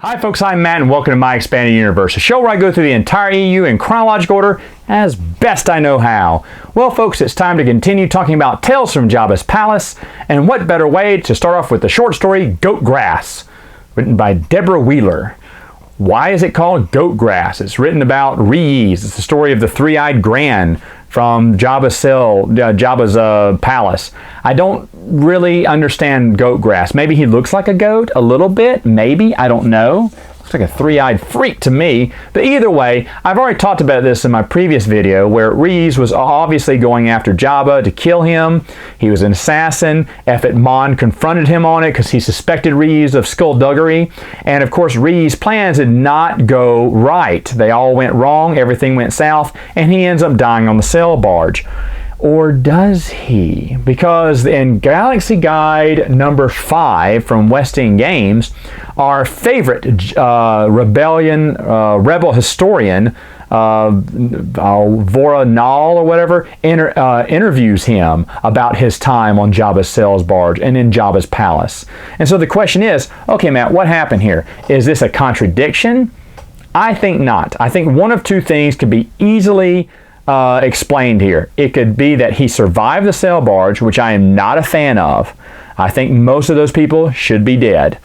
Hi folks, I'm Matt and welcome to My Expanded Universe, a show where I go through the entire EU in chronological order as best I know how. Well folks, it's time to continue talking about Tales from Jabba's Palace, and what better way to start off with the short story Goat Grass, written by Deborah Wheeler. Why is it called Goat Grass? It's written about Rees. It's the story of the three-eyed Gran from Jabba's palace. I don't really understand goat grass. Maybe he looks like a goat a little bit, maybe, I don't know. Looks like a three-eyed freak to me. But either way, I've already talked about this in my previous video where Rees was obviously going after Jabba to kill him. He was an assassin. Effet Mon confronted him on it because he suspected Rees of skullduggery. And of course, Rees' plans did not go right. They all went wrong, everything went south, and he ends up dying on the sail barge. Or does he? Because in Galaxy Guide number 5 from West End Games, our favorite rebel historian, Vora Nall or whatever, interviews him about his time on Jabba's sail barge and in Jabba's palace. And so the question is, okay Matt, what happened here? Is this a contradiction? I think not. I think one of two things could be easily explained here. It could be that he survived the sail barge, which I am not a fan of. I think most of those people should be dead.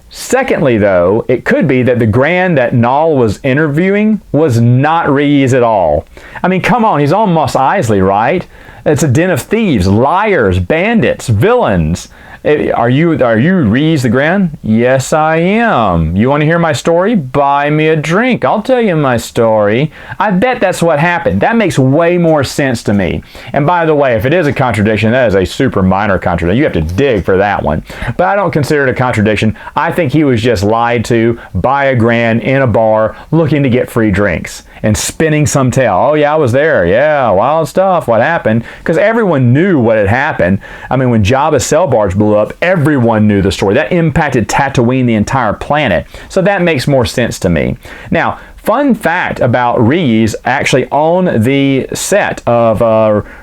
Secondly, though, it could be that the Gran that Nall was interviewing was not Rees at all. I mean, come on, he's on Mos Eisley, right? It's a den of thieves, liars, bandits, villains. Are you Rees the Gran? Yes, I am. You want to hear my story? Buy me a drink. I'll tell you my story. I bet that's what happened. That makes way more sense to me. And by the way, if it is a contradiction, that is a super minor contradiction. You have to dig for that one. But I don't consider it a contradiction. I think he was just lied to by a Gran in a bar looking to get free drinks and spinning some tale. Oh yeah, I was there. Yeah, wild stuff. What happened? Because everyone knew what had happened. I mean, when Jabba's sail barge blew up, everyone knew the story. That impacted Tatooine, the entire planet. So that makes more sense to me. Now, fun fact about Rees, actually on the set of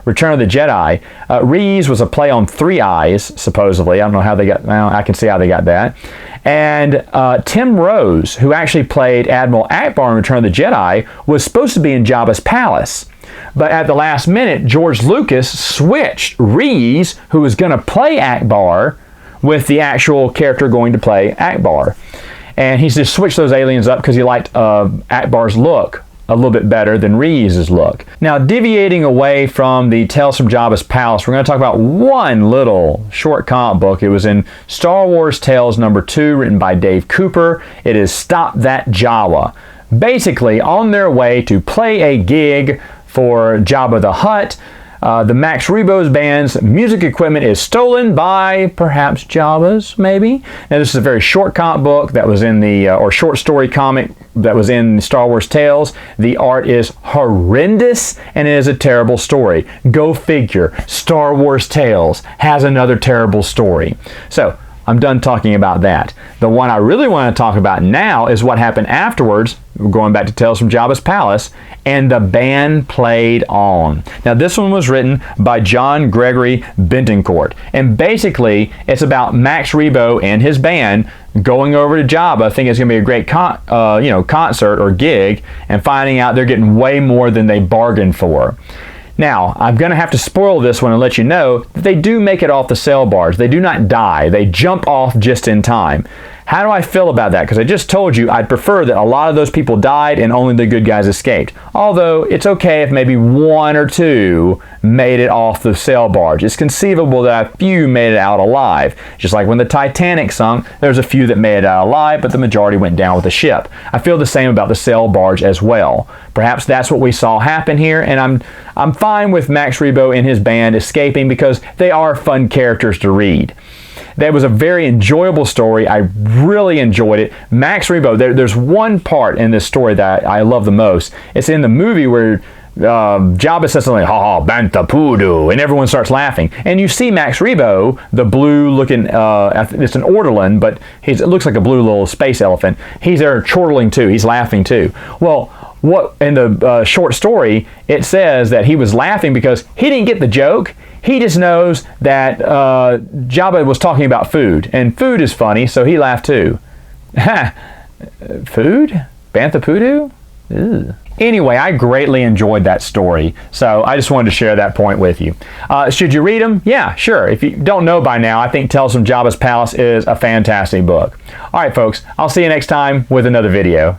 Return of the Jedi, Rees was a play on Three Eyes, supposedly. I don't know how they got, well, I can see how they got that. And Tim Rose, who actually played Admiral Akbar in Return of the Jedi, was supposed to be in Jabba's palace. But at the last minute, George Lucas switched Rees, who was going to play Akbar, with the actual character going to play Akbar. And he just switched those aliens up because he liked Akbar's look a little bit better than Rees' look. Now, deviating away from the Tales from Jabba's Palace, we're going to talk about one little short comic book. It was in Star Wars Tales number 2, written by Dave Cooper. It is Stop That Jawa. Basically, on their way to play a gig for Jabba the Hutt, the Max Rebo's band's music equipment is stolen by perhaps Jabba's, maybe. Now, this is a very short comic book that was in the, or short story comic that was in Star Wars Tales. The art is horrendous and it is a terrible story. Go figure. Star Wars Tales has another terrible story. So, I'm done talking about that. The one I really want to talk about now is what happened afterwards, going back to Tales from Jabba's Palace, and the band played on. Now this one was written by John Gregory Bentoncourt, and basically it's about Max Rebo and his band going over to Jabba, thinking it's going to be a great concert or gig, and finding out they're getting way more than they bargained for. Now, I'm going to have to spoil this one and let you know that they do make it off the sail barge. They do not die. They jump off just in time. How do I feel about that? Because I just told you I'd prefer that a lot of those people died and only the good guys escaped. Although it's okay if maybe one or two made it off the sail barge. It's conceivable that a few made it out alive. Just like when the Titanic sunk, there's a few that made it out alive, but the majority went down with the ship. I feel the same about the sail barge as well. Perhaps that's what we saw happen here, and I'm fine with Max Rebo and his band escaping because they are fun characters to read. That was a very enjoyable story. I really enjoyed it. Max Rebo, there's one part in this story that I love the most. It's in the movie where Jabba says something like, "Ha ha, banta poodoo," and everyone starts laughing. And you see Max Rebo, the blue-looking, it's an ortolan, but it looks like a blue little space elephant. He's there chortling too. He's laughing too. Well, what in the short story, it says that he was laughing because he didn't get the joke. He just knows that Jabba was talking about food, and food is funny, so he laughed too. Food? Bantha Poodoo? Ew. Anyway, I greatly enjoyed that story, so I just wanted to share that point with you. Should you read them? Yeah, sure. If you don't know by now, I think Tales from Jabba's Palace is a fantastic book. All right, folks, I'll see you next time with another video.